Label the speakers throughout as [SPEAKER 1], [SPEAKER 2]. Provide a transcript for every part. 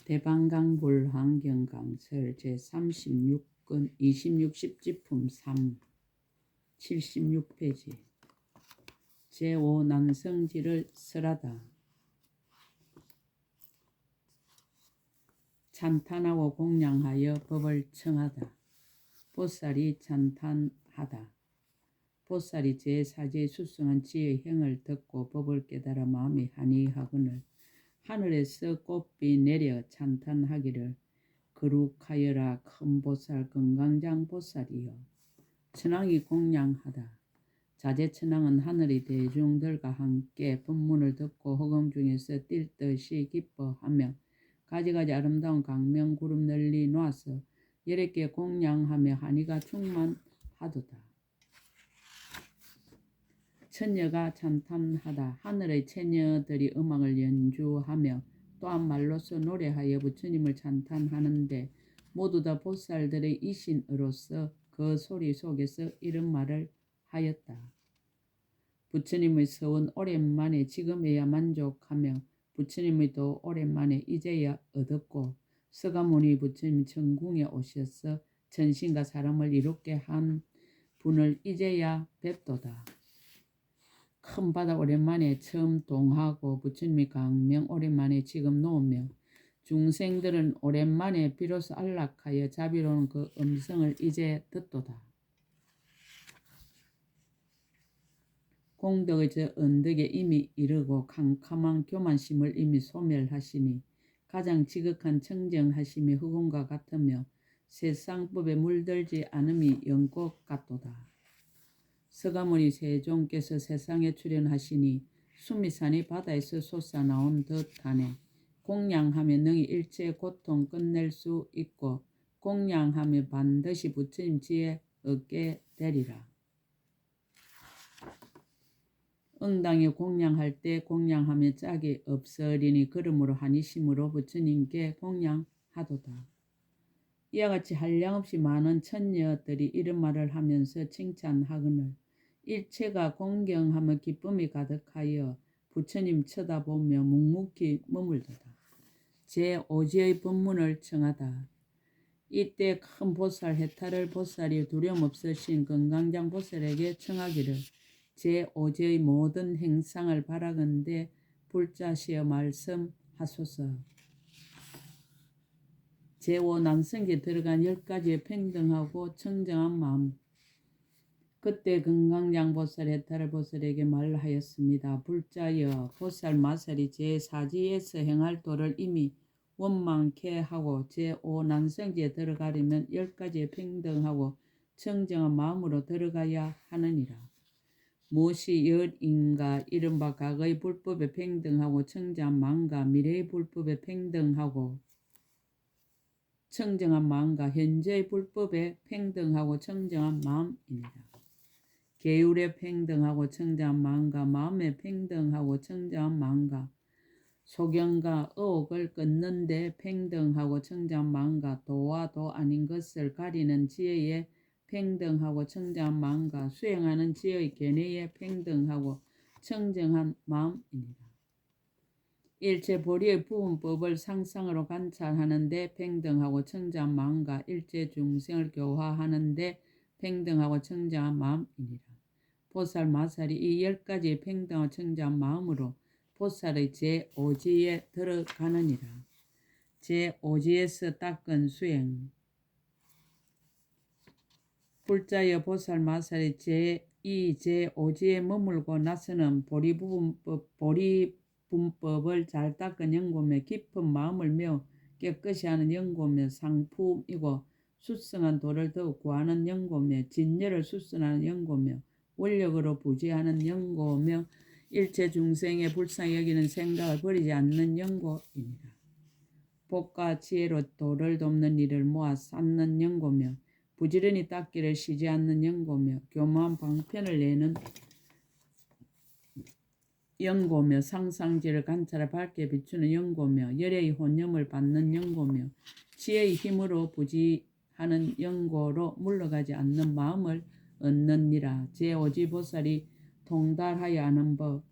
[SPEAKER 1] 대방강불 환경강설 제36권 26십지품 3 76페이지 제5난성지를 설하다. 찬탄하고 공양하여 법을 청하다. 보살이 찬탄하다. 보살이 제4지의 수승한 지의 행을 듣고 법을 깨달아 마음이 한이하거늘 하늘에서 꽃비 내려 찬탄하기를 거룩하여라 큰 보살 건강장 보살이여. 천왕이 공양하다. 자제천왕은 하늘의 대중들과 함께 법문을 듣고 허공 중에서 뛸 듯이 기뻐하며 가지가지 아름다운 강명 구름 널리 놓아서 여럿께 공양하며 한이가 충만하도다. 천녀가 찬탄하다. 하늘의 처녀들이 음악을 연주하며 또한 말로서 노래하여 부처님을 찬탄하는데 모두 다 보살들의 이신으로서 그 소리 속에서 이런 말을 하였다. 부처님의 서원 오랜만에 지금에야 만족하며 부처님의 도 오랜만에 이제야 얻었고 서가모니 부처님 천궁에 오셔서 천신과 사람을 이롭게 한 분을 이제야 뵙도다. 큰 바다 오랜만에 처음 동하고 부처님의 강명 오랜만에 지금 놓으며 중생들은 오랜만에 비로소 안락하여 자비로운 그 음성을 이제 듣도다. 공덕의 저 언덕에 이미 이르고 캄캄한 교만심을 이미 소멸하시니 가장 지극한 청정하심이 흑원과 같으며 세상법에 물들지 않음이 영꽃 같도다. 서가모니 세종께서 세상에 출현하시니 수미산이 바다에서 솟아나온 듯하네. 공양하며 능히 일체 고통 끝낼 수 있고 공양하며 반드시 부처님 지혜 얻게 되리라. 응당에 공양할 때 공양하며 짝이 없으리니 그러므로 한이심으로 부처님께 공양하도다. 이와 같이 한량없이 많은 천녀들이 이런 말을 하면서 칭찬하거늘 일체가 공경하며 기쁨이 가득하여 부처님 쳐다보며 묵묵히 머물도다. 제5지의 법문을 청하다. 이때 큰 보살 해탈을 보살이 두려움 없으신 건강장 보살에게 청하기를 제5지의 모든 행상을 바라건대 불자시여 말씀하소서. 제5 난성기에 들어간 10가지의 평등하고 청정한 마음. 그때 건강장 보살 해탈을 보살에게 말하였습니다. 불자여 보살 마살이 제4지에서 행할 도를 이미 원망케 하고 제5 난성지에 들어가려면 10가지의 평등하고 청정한 마음으로 들어가야 하느니라. 무엇이 열인가 이른바 과거의 불법에 평등하고 청정한 마음과 미래의 불법에 평등하고 청정한 마음과 현재의 불법에 평등하고 청정한 마음이니라. 계율에 평등하고 청정한 마음과 마음에 평등하고 청정한 마음과 소경과 의혹을 끊는 데 평등하고 청정한 마음과 도와 도 아닌 것을 가리는 지혜에 평등하고 청정한 마음과 수행하는 지혜의 견해에 평등하고 청정한 마음이니라. 일체 보리의 부분법을 상상으로 관찰하는 데 평등하고 청정한 마음과 일체 중생을 교화하는 데 평등하고 청정한 마음이니라. 보살 마살이 이 10가지의 평등하고 청정한 마음으로 보살의 제5지에 들어가느니라. 제5지에서 닦은 수행. 불자여 보살 마살이 제2, 제5지에 머물고 나서는 보리분법을 잘 닦은 연고며 깊은 마음을 매우 깨끗이 하는 연고며 상품이고 수승한 도를 더욱 구하는 연고며 진열을 수순하는 연고며 원력으로 부지하는 연고며 일체 중생의 불쌍히 여기는 생각을 버리지 않는 연고이니라. 복과 지혜로 도를 돕는 일을 모아 쌓는 연고며 부지런히 닦기를 쉬지 않는 연고며 교묘한 방편을 내는 연고며 상상지를 관찰해 밝게 비추는 연고며 열의 혼념을 받는 연고며 지혜의 힘으로 부지하는 연고로 물러가지 않는 마음을 얻느니라. 제5지 보살이 통달하여 하는 법.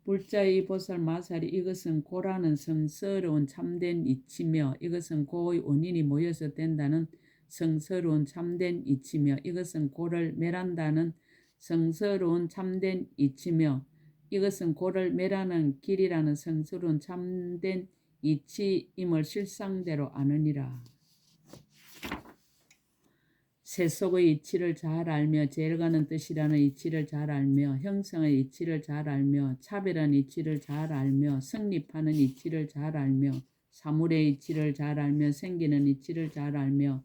[SPEAKER 1] 불자의 보살 마살이 이것은 고라는 성스러운 참된 이치며 이것은 고의 원인이 모여서 된다는 성스러운 참된 이치며 이것은 고를 멸한다는 성스러운 참된 이치며 이것은 고를 멸하는 길이라는 성스러운 참된 이치임을 실상대로 아느니라. 세속의 이치를 잘 알며 제일가는 뜻이라는 이치를 잘 알며 형성의 이치를 잘 알며 차별한 이치를 잘 알며 성립하는 이치를 잘 알며 사물의 이치를 잘 알며 생기는 이치를 잘 알며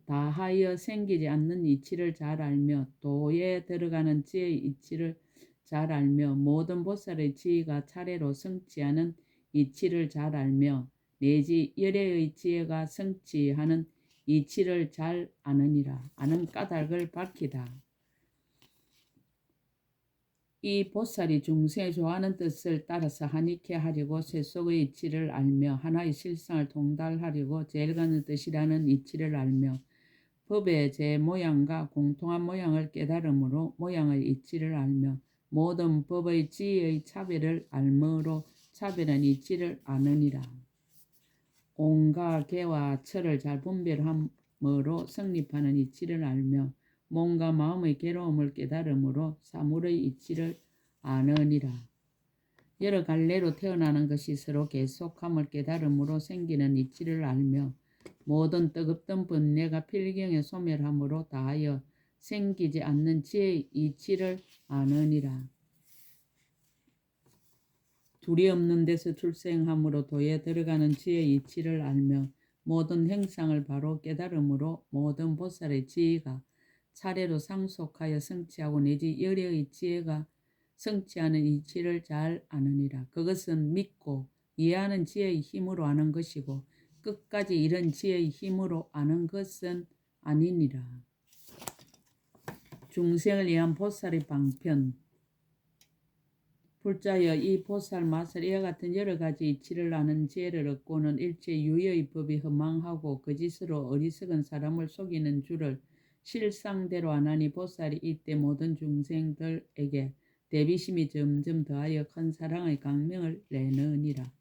[SPEAKER 1] 다하여 생기지 않는 이치를 잘 알며 도에 들어가는 지혜의 이치를 잘 알며 모든 보살의 지혜가 차례로 성취하는 이치를 잘 알며 내지 열애의 지혜가 성취하는 이치를 잘 아느니라. 아는 까닭을 밝히다. 이 보살이 중생의 좋아하는 뜻을 따라서 한익해 하려고 세속의 이치를 알며 하나의 실상을 통달하려고 제일가는 뜻이라는 이치를 알며 법의 제 모양과 공통한 모양을 깨달음으로 모양의 이치를 알며 모든 법의 지혜의 차별을 알므로 차별한 이치를 아느니라. 옹과 개와 철을 잘 분별함으로 성립하는 이치를 알며 몸과 마음의 괴로움을 깨달음으로 사물의 이치를 아느니라. 여러 갈래로 태어나는 것이 서로 계속함을 깨달음으로 생기는 이치를 알며 모든 뜨겁던 번뇌가 필경에 소멸함으로 다하여 생기지 않는 지혜의 이치를 아느니라. 둘이 없는 데서 출생함으로 도에 들어가는 지혜의 이치를 알며 모든 행상을 바로 깨달음으로 모든 보살의 지혜가 차례로 상속하여 성취하고 내지 열애의 지혜가 성취하는 이치를 잘 아느니라. 그것은 믿고 이해하는 지혜의 힘으로 아는 것이고 끝까지 이런 지혜의 힘으로 아는 것은 아니니라. 중생을 위한 보살의 방편. 불자여 이 보살 마살 이와 같은 여러 가지 이치를 아는 지혜를 얻고는 일체 유의 법이 허망하고 거짓으로 어리석은 사람을 속이는 줄을 실상대로 아나니 보살이 이때 모든 중생들에게 대비심이 점점 더하여 큰 사랑의 강명을 내느니라.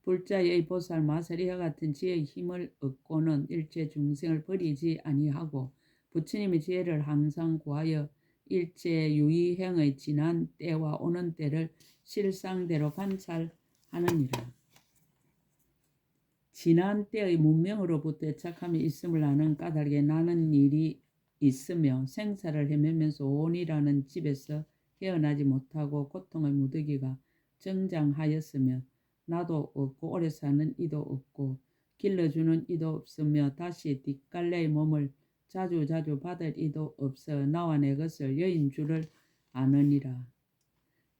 [SPEAKER 1] 불자의 보살 마살 이와 같은 지혜의 힘을 얻고는 일체 중생을 버리지 아니하고 부처님의 지혜를 항상 구하여 일체 유의행의 지난 때와 오는 때를 실상대로 관찰하느니라. 지난 때의 문명으로부터 애착함이 있음을 아는 까닭에 나는 일이 있으며 생사를 헤매면서 온이라는 집에서 헤어나지 못하고 고통의 무더기가 정장하였으며 나도 없고 오래 사는 이도 없고 길러주는 이도 없으며 다시 뒷갈래의 몸을 자주 받을 이도 없어 나와 내 것을 여인 줄을 아느니라.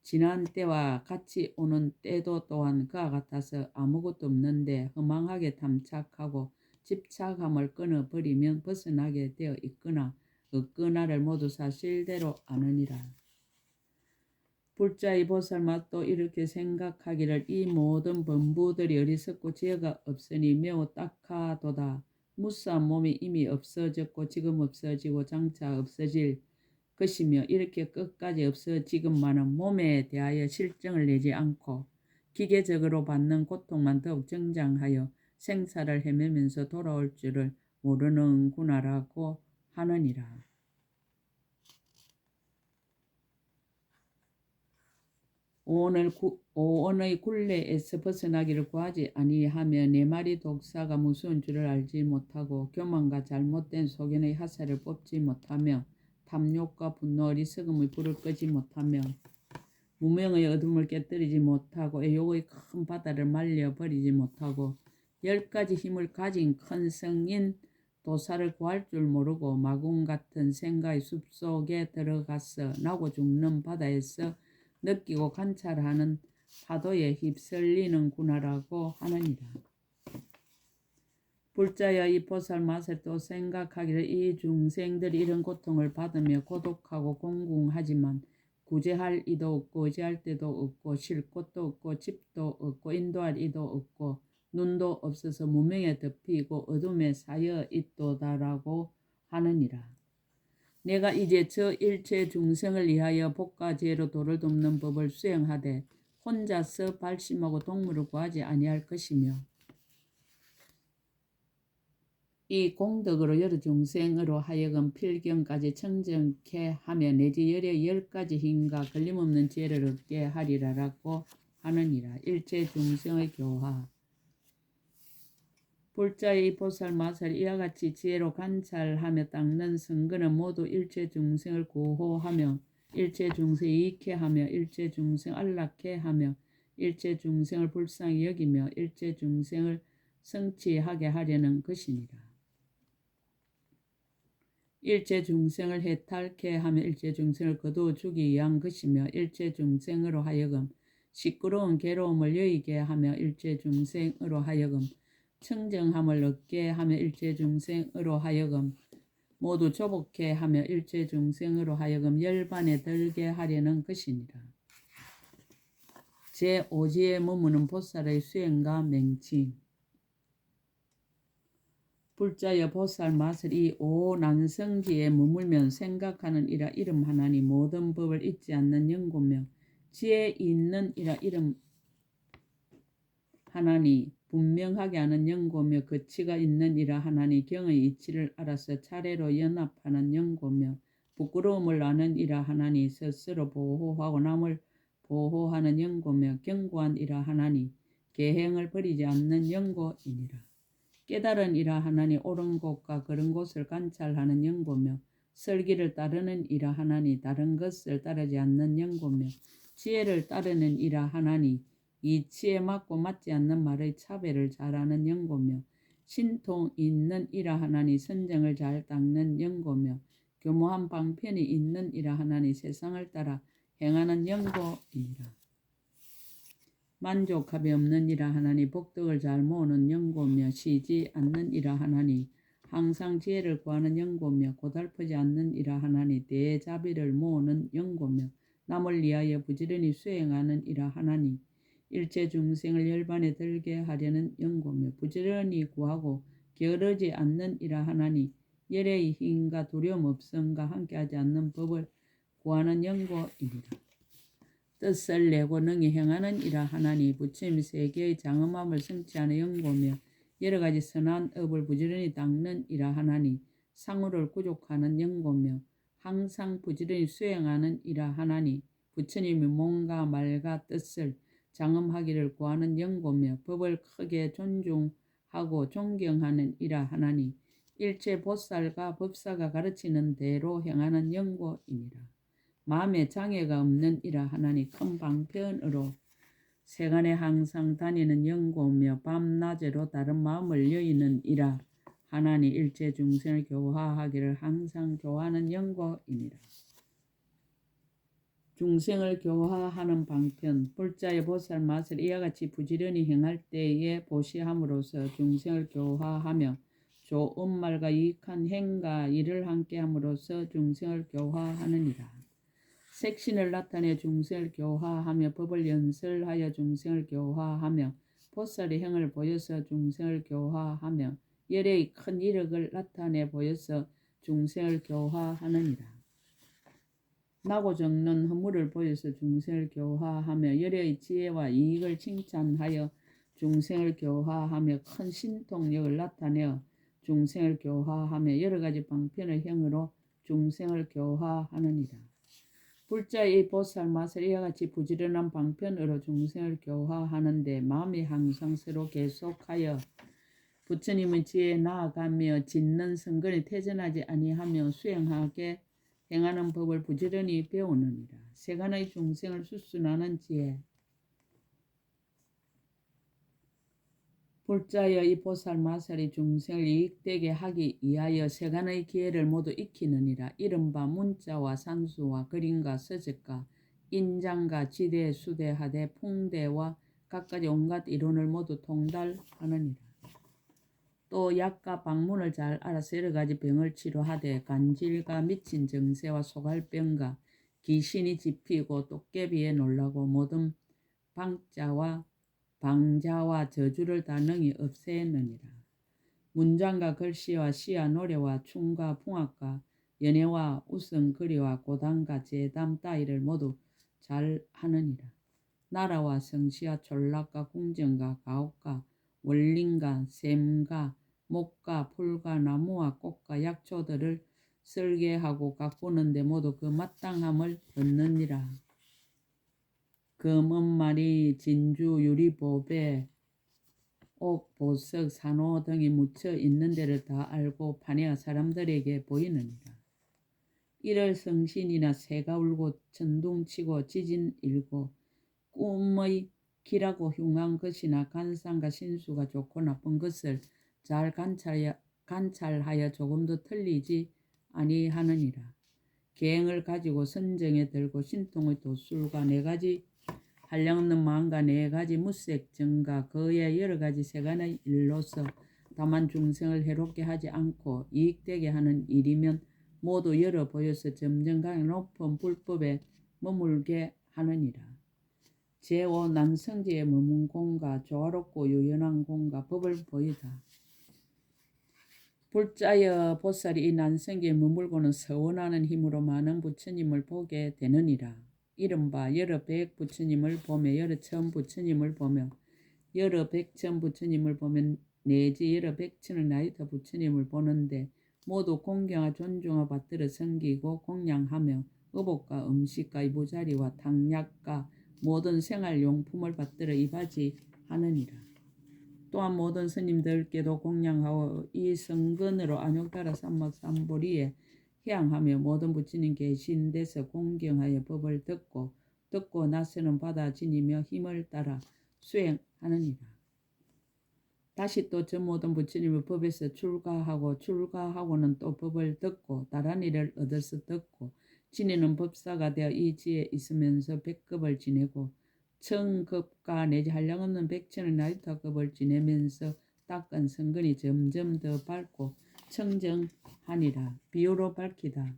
[SPEAKER 1] 지난 때와 같이 오는 때도 또한 그와 같아서 아무것도 없는데 허망하게 탐착하고 집착함을 끊어버리면 벗어나게 되어 있거나 없거나를 모두 사실대로 아느니라. 불자의 보살맛도 이렇게 생각하기를 이 모든 범부들이 어리석고 지혜가 없으니 매우 딱하도다. 무사한 몸이 이미 없어졌고 지금 없어지고 장차 없어질 것이며 이렇게 끝까지 없어지건만은 몸에 대하여 실정을 내지 않고 기계적으로 받는 고통만 더욱 정장하여 생사를 헤매면서 돌아올 줄을 모르는구나라고 하느니라. 오온의 굴레에서 벗어나기를 구하지 아니하며 내 말이 독사가 무서운 줄을 알지 못하고 교만과 잘못된 소견의 하사를 뽑지 못하며 탐욕과 분노 어리석음의 불을 끄지 못하며 무명의 어둠을 깨뜨리지 못하고 애욕의 큰 바다를 말려버리지 못하고 10가지 힘을 가진 큰 성인 도사를 구할 줄 모르고 마군 같은 생가의 숲속에 들어가서 나고 죽는 바다에서 느끼고 관찰하는 파도에 휩쓸리는구나라고 하느니라. 불자여 이 보살 맛을 또 생각하기를 이 중생들이 이런 고통을 받으며 고독하고 공궁하지만 구제할 이도 없고 의지할 데도 없고 쉴 곳도 없고 집도 없고 인도할 이도 없고 눈도 없어서 무명에 덮이고 어둠에 사여 있도다라고 하느니라. 내가 이제 저 일체 중생을 위하여 복과 지혜로 도를 돕는 법을 수행하되 혼자서 발심하고 동물을 구하지 아니할 것이며 이 공덕으로 여러 중생으로 하여금 필경까지 청정케 하며 내지 열의 10가지 힘과 걸림없는 지혜를 얻게 하리라라고 하느니라. 일체 중생의 교화. 불자의 보살 마살 이와 같이 지혜로 관찰하며 닦는 선근은 모두 일체 중생을 구호하며 일체 중생 이익해 하며 일체 중생 안락해 하며 일체 중생을 불쌍히 여기며 일체 중생을 성취하게 하려는 것이니라. 일체 중생을 해탈케 하며 일체 중생을 거두어 주기 위한 것이며 일체 중생으로 하여금 시끄러운 괴로움을 여의게 하며 일체 중생으로 하여금 청정함을 얻게 하며 일체 중생으로 하여금 모두 조복케 하며 일체 중생으로 하여금 열반에 들게 하려는 것이니라. 제5지에 머무는 보살의 수행과 맹칭. 불자여 보살 마술 이 오난성지에 머물면 생각하는 이라 이름 하나니 모든 법을 잊지 않는 영고며 지혜 있는 이라 이름 하나니 분명하게 하는 영고며 거치가 있는 이라 하나니 경의 이치를 알아서 차례로 연합하는 영고며 부끄러움을 아는 이라 하나니 스스로 보호하고 남을 보호하는 영고며 견고한 이라 하나니 계행을 버리지 않는 영고이니라. 깨달은 이라 하나니 옳은 곳과 그른 곳을 관찰하는 영고며 설기를 따르는 이라 하나니 다른 것을 따르지 않는 영고며 지혜를 따르는 이라 하나니 이치에 맞고 맞지 않는 말의 차별을 잘하는 영고며 신통 있는 이라 하나니 선정을 잘 닦는 영고며 교모한 방편이 있는 이라 하나니 세상을 따라 행하는 영고이니라. 만족함이 없는 이라 하나니 복덕을 잘 모으는 영고며 쉬지 않는 이라 하나니 항상 지혜를 구하는 영고며 고달프지 않는 이라 하나니 대자비를 모으는 영고며 남을 위하여 부지런히 수행하는 이라 하나니 일체 중생을 열반에 들게 하려는 영고며 부지런히 구하고 게으르지 않는 이라 하나니 열의 힘과 두려움 없음과 함께하지 않는 법을 구하는 영고이니라. 뜻을 내고 능히 행하는 이라 하나니 부처님 세계의 장엄함을 성취하는 영고며 여러가지 선한 업을 부지런히 닦는 이라 하나니 상우를 구족하는 영고며 항상 부지런히 수행하는 이라 하나니 부처님의 몸과 말과 뜻을 장엄하기를 구하는 영고며 법을 크게 존중하고 존경하는 이라 하나니 일체 보살과 법사가 가르치는 대로 행하는 영고이니라. 마음에 장애가 없는 이라 하나니 큰 방편으로 세간에 항상 다니는 영고며 밤낮으로 다른 마음을 여의는 이라 하나니 일체 중생을 교화하기를 항상 교화하는 영고이니라. 중생을 교화하는 방편. 불자의 보살 맛을 이와 같이 부지런히 행할 때에 보시함으로써 중생을 교화하며 좋은 말과 유익한 행과 일을 함께 함으로써 중생을 교화하느니라. 색신을 나타내 중생을 교화하며 법을 연설하여 중생을 교화하며 보살의 행을 보여서 중생을 교화하며 열의 큰 이력을 나타내 보여서 중생을 교화하느니라. 나고 적는 허물을 보여서 중생을 교화하며 열의 지혜와 이익을 칭찬하여 중생을 교화하며 큰 신통력을 나타내어 중생을 교화하며 여러가지 방편의 행으로 중생을 교화하느니라. 불자의 보살 맛을 이와 같이 부지런한 방편으로 중생을 교화하는데 마음이 항상 서로 계속하여 부처님의 지혜에 나아가며 짓는 성근에 퇴전하지 아니하며 수행하게 행하는 법을 부지런히 배우느니라. 세간의 중생을 수순하는 지혜. 불자여 이 보살 마살이 중생을 이익되게 하기 위하여 세간의 기회를 모두 익히느니라. 이른바 문자와 산수와 그림과 서적과 인장과 지대, 수대, 하대, 풍대와 갖가지 온갖 이론을 모두 통달하느니라. 또 약과 방문을 잘 알아서 여러가지 병을 치료하되 간질과 미친 정세와 소갈병과 귀신이 집히고 도깨비에 놀라고 모든 방자와 방자와 저주를 다 능히 없애느니라. 문장과 글씨와 시와 노래와 춤과 풍악과 연애와 웃음거리와 고담과 재담 따위를 모두 잘 하느니라. 나라와 성시와 촌락과 궁정과 가옥과 원림과 샘과 목과 풀과 나무와 꽃과 약초들을 설계하고 가꾸는데 모두 그 마땅함을 얻느니라. 금, 은말이, 진주, 유리, 보배, 옥, 보석, 산호 등이 묻혀 있는 데를 다 알고 판이야 사람들에게 보이느니라. 이를 성신이나 새가 울고 천둥치고 지진 일고 꿈의 길하고 흉한 것이나 간상과 신수가 좋고 나쁜 것을 잘 관찰하여 조금도 틀리지 아니하느니라. 계행을 가지고 선정에 들고 신통의 도술과 4가지 한량없는 마음과 4가지 무색정과 그의 여러 가지 세간의 일로서 다만 중생을 해롭게 하지 않고 이익되게 하는 일이면 모두 열어 보여서 점점 강히 높은 불법에 머물게 하느니라. 제5 난성지에 머문 공과 조화롭고 유연한 공과 법을 보이다. 불자여 보살이 이 난성지에 머물고는 서원하는 힘으로 많은 부처님을 보게 되느니라. 이른바 여러 백 부처님을 보며 여러 천 부처님을 보며 여러 백천 부처님을 보면 내지 여러 백천의 나이터 부처님을 보는데 모두 공경과 존중과 받들어 섬기고 공양하며 의복과 음식과 이부자리와 탕약과 모든 생활용품을 받들어 이바지하느니라. 또한 모든 스님들께도 공양하고 이 성근으로 안욕따라 삼목삼보리에 향하며 모든 부처님 계신 데서 공경하여 법을 듣고 나서는 받아 지니며 힘을 따라 수행하느니라. 다시 또 저 모든 부처님의 법에서 출가하고는 또 법을 듣고 다른 일을 얻어서 듣고 지니는 법사가 되어 이 지에 있으면서 백급을 지내고 천급과 내지 한량없는 백천의 나이터급을 지내면서 닦은 성근이 점점 더 밝고 청정하니라. 비유로 밝히다.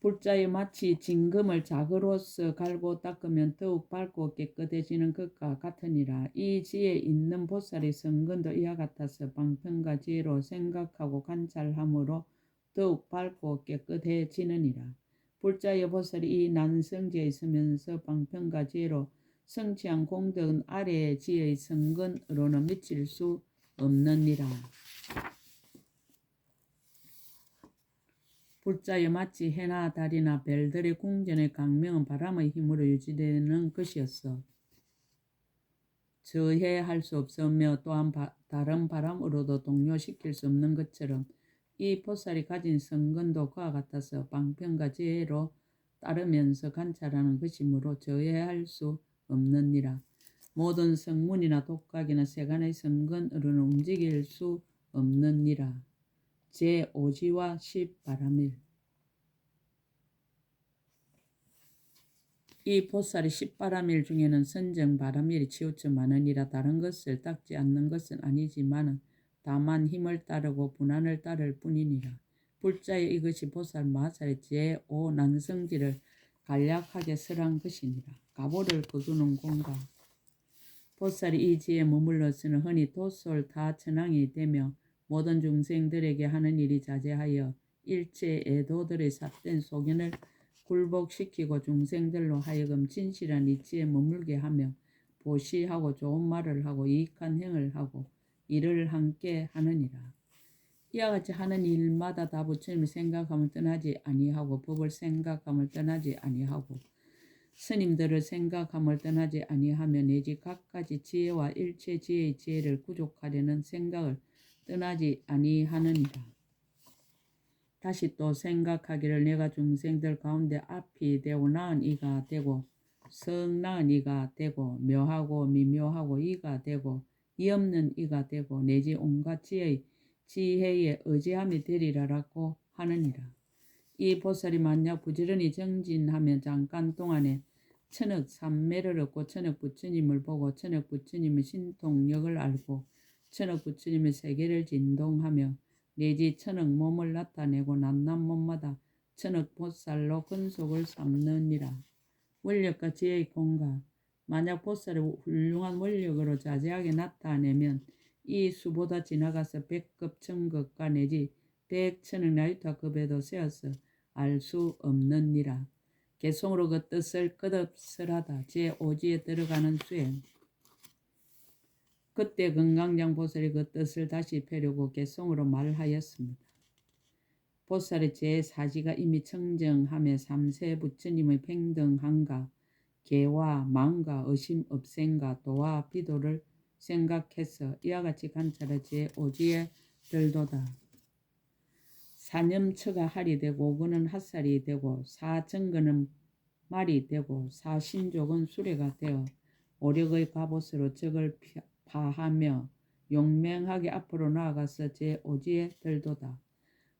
[SPEAKER 1] 불자에 마치 진금을 자그로서 갈고 닦으면 더욱 밝고 깨끗해지는 것과 같으니라. 이 지에 있는 보살의 성근도 이와 같아서 방편과 지혜로 생각하고 관찰함으로 더욱 밝고 깨끗해지느니라. 불자의 보살이 이 난성지에 있으면서 방편과 지혜로 성취한 공덕은 아래의 지의 성근으로는 미칠 수 없느니라. 불자에 마치 해나 달이나 별들의 궁전의 강명은 바람의 힘으로 유지되는 것이었어. 저해할 수 없으며 또한 다른 바람으로도 동요시킬 수 없는 것처럼 이 보살이 가진 성근도 그와 같아서 방편과 지혜로 따르면서 관찰하는 것이므로 저해할 수 없느니라. 모든 성문이나 독각이나 세간의 성근으로는 움직일 수 없느니라. 제5지와 10바람일. 이 보살이 10바람일 중에는 선정바람일이 치우쳐 많으니라. 다른 것을 닦지 않는 것은 아니지만 다만 힘을 따르고 분한을 따를 뿐이니라. 불자의 이것이 보살 마살의 제5 난성지를 간략하게 설한 것이니라. 가보를 거두는 공가. 보살이 이 지에 머물러서는 흔히 도솔 다천왕이 되며 모든 중생들에게 하는 일이 자제하여 일체 애도들의 삿된 소견을 굴복시키고 중생들로 하여금 진실한 이치에 머물게 하며 보시하고 좋은 말을 하고 이익한 행을 하고 일을 함께 하느니라. 이와 같이 하는 일마다 다 부처님의 생각함을 떠나지 아니하고 법을 생각함을 떠나지 아니하고 스님들을 생각함을 떠나지 아니하며 내지 각가지 지혜와 일체 지혜의 지혜를 구족하려는 생각을 떠나지 아니하느니라. 다시 또 생각하기를 내가 중생들 가운데 앞이 되고 나은 이가 되고 성나은 이가 되고 묘하고 미묘하고 이가 되고 이 없는 이가 되고 내지 온갖 지혜의 의지함이 되리라라고 하느니라. 이 보살이 만약 부지런히 정진하면 잠깐 동안에 천억 삼매를 얻고 천억 부처님을 보고 천억 부처님의 신통력을 알고 천억 부처님의 세계를 진동하며 내지 천억 몸을 나타내고 낱낱 몸마다 천억 보살로 근속을 삼느니라. 원력과 지혜의 공가. 만약 보살이 훌륭한 원력으로 자세하게 나타내면 이 수보다 지나가서 백급 천급과 내지 백천억 나이타급에도 세어서 알 수 없느니라. 개송으로 그 뜻을 끝없을하다. 제5지에 들어가는 수행. 그때 금강장 보살이 그 뜻을 다시 펴려고 개송으로 말하였습니다. 보살의 제4지가 이미 청정함에 삼세 부처님의 평등함과 개와 망과 의심 없생과 도와 비도를 생각해서 이와 같이 관찰해 제5지에 들도다. 사념처가 할이 되고 오근은 핫살이 되고 사정근은 말이 되고 사신족은 수레가 되어 오력의 갑옷으로 적을 파하며 용맹하게 앞으로 나아가서 제5지에 들도다.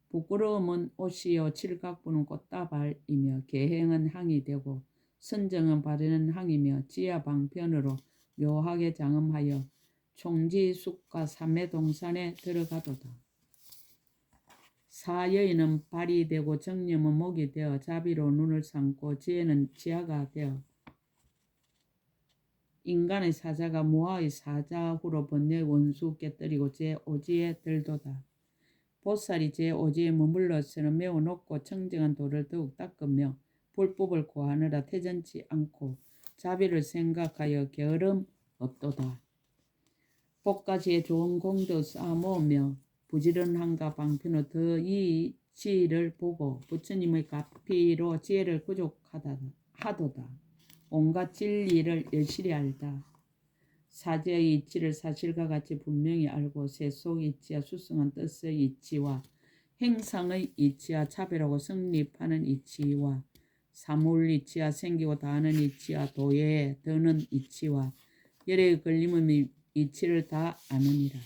[SPEAKER 1] 부끄러움은 옷이요 칠각부는 꽃다발이며 계행은 항이 되고 선정은 바르는 항이며 지하방편으로 묘하게 장엄하여 총지숙과 삼매동산에 들어가도다. 사여인은 발이 되고 정념은 목이 되어 자비로 눈을 삼고 지혜는 지하가 되어 인간의 사자가 무아의 사자후로 번뇌의 원수 깨뜨리고 제5지에 들도다. 보살이 제5지에 머물러서는 매우 높고 청정한 도를 더욱 닦으며 불법을 고하느라 태전치 않고 자비를 생각하여 게으름 없도다. 복가지에 좋은 공덕 쌓아 모으며 부지런함과 방편으로 더 이 지혜를 보고 부처님의 가피로 지혜를 구족하도다. 온갖 진리를 여실히 알다. 사제의 이치를 사실과 같이 분명히 알고 세속 이치와 수승한 뜻의 이치와 행상의 이치와 차별하고 성립하는 이치와 사물 이치와 생기고 다하는 이치와 도에 드는 이치와 열의 걸림의 이치를 다 아느니라.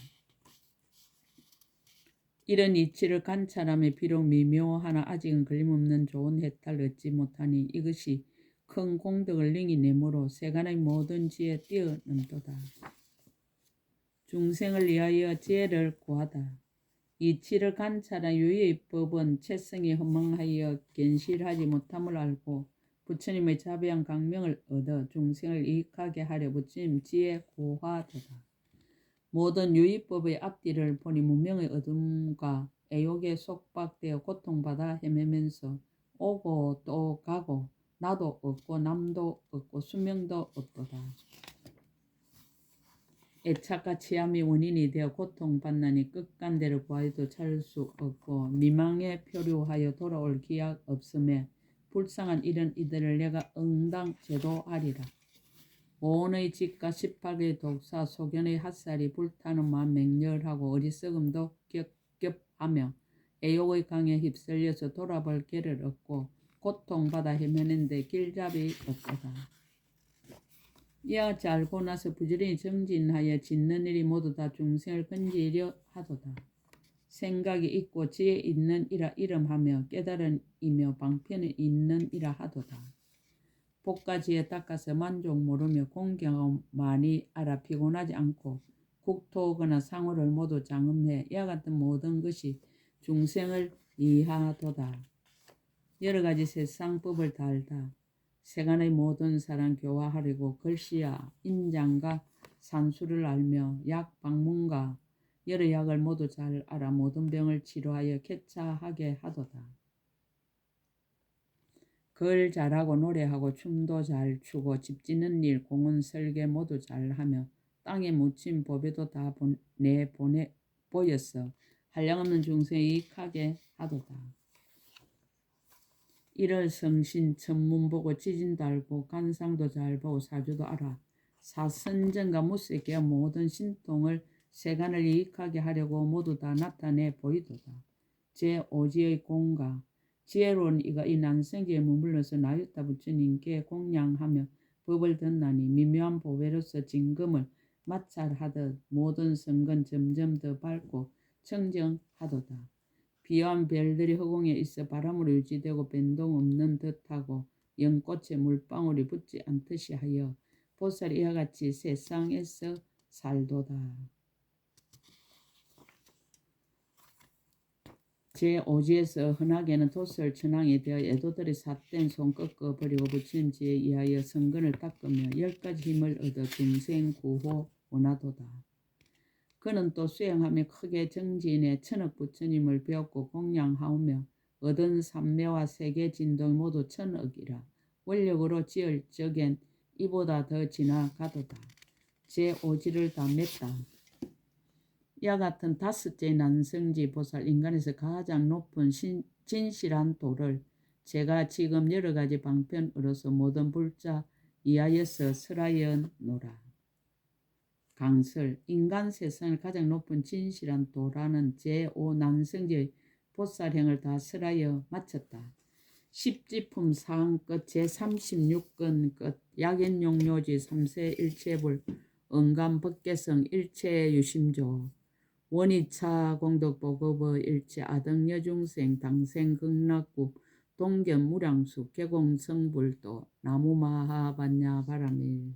[SPEAKER 1] 이런 이치를 관찰하며 비록 미묘하나 아직은 걸림없는 좋은 혜택을 얻지 못하니 이것이 큰 공덕을 능히 내므로 세간의 모든 지혜에 뛰어넘도다. 중생을 위하여 지혜를 구하다. 이치를 관찰한 유의의 법은 채성이 허망하여 견실하지 못함을 알고 부처님의 자비한 강명을 얻어 중생을 이익하게 하려 부처님 지혜 구하도다. 모든 유의법의 앞뒤를 보니 무명의 어둠과 애욕에 속박되어 고통받아 헤매면서 오고 또 가고 나도 없고 남도 없고 수명도 없도다. 애착과 치함이 원인이 되어 고통받나니 끝간대를 구하여도 찾을 수 없고 미망에 표류하여 돌아올 기약 없음에 불쌍한 이런 이들을 내가 응당 제도하리라. 오온의 집과 18개의 독사 소견의 핫살이 불타는 마음 맹렬하고 어리석음도 겹겹하며 애욕의 강에 휩쓸려서 돌아볼 길을 얻고 고통받아 헤매는데 길잡이 없도다. 이와 같이 알고 나서 부지런히 정진하여 짓는 일이 모두 다 중생을 건지려 하도다. 생각이 있고 지혜 있는 이라 이름하며 깨달은 이며 방편이 있는 이라 하도다. 복가지에 닦아서 만족 모르며 공경하고 많이 알아 피곤하지 않고 국토거나 상호를 모두 장엄해 이와 같은 모든 것이 중생을 이하도다. 여러 가지 세상법을 다 알다. 세간의 모든 사람 교화하려고 글씨와 인장과 산수를 알며 약 방문과 여러 약을 모두 잘 알아 모든 병을 치료하여 쾌차하게 하도다. 글 잘하고 노래하고 춤도 잘 추고 집 짓는 일 공원 설계 모두 잘하며 땅에 묻힌 보배도 다 보였어 한량없는 중생에 이익하게 하도다. 이를 성신 천문 보고 지진도 알고 간상도 잘 보고 사주도 알아 사선정과 무쇠기와 모든 신통을 세간을 이익하게 하려고 모두 다 나타내 보이도다. 제5지의 공가 지혜로운 이가 이 난생기에 머물러서 나유타 부처님께 공양하며 법을 듣나니 미묘한 보배로서 진금을 마찰하듯 모든 성근 점점 더 밝고 청정하도다. 비와한 별들이 허공에 있어 바람으로 유지되고 변동 없는 듯하고 연꽃에 물방울이 붙지 않듯이 하여 보살이 이와 같이 세상에서 살도다. 제5지에서 흔하게는 도설 천왕이 되어 애도들이 삿된 손 꺾어버리고 부처님 지혜에 의하여 성근을 닦으며 10가지 힘을 얻어 중생 구호 원하도다. 그는 또 수행하며 크게 정진해 천억 부처님을 배웠고 공양하오며 얻은 삼매와 세계 진동 모두 천억이라. 원력으로 지을 적엔 이보다 더 지나가도다. 제 오지를 다 맸다. 이와 같은 다섯째 난성지 보살, 인간에서 가장 높은 진실한 도를 제가 지금 여러 가지 방편으로서 모든 불자 이하여서 설하여노라. 강설, 인간 세상을 가장 높은 진실한 도라는 제5난성지의 보살행을 다 설하여 마쳤다. 십지품 사항 끝 제36건 끝 약연용료지 3세 일체불 응감법계성 일체유심조 원이차 공덕보급의 일체 아등여중생 당생극락구 동견무량수 개공성불도 나무마하반야 바라밀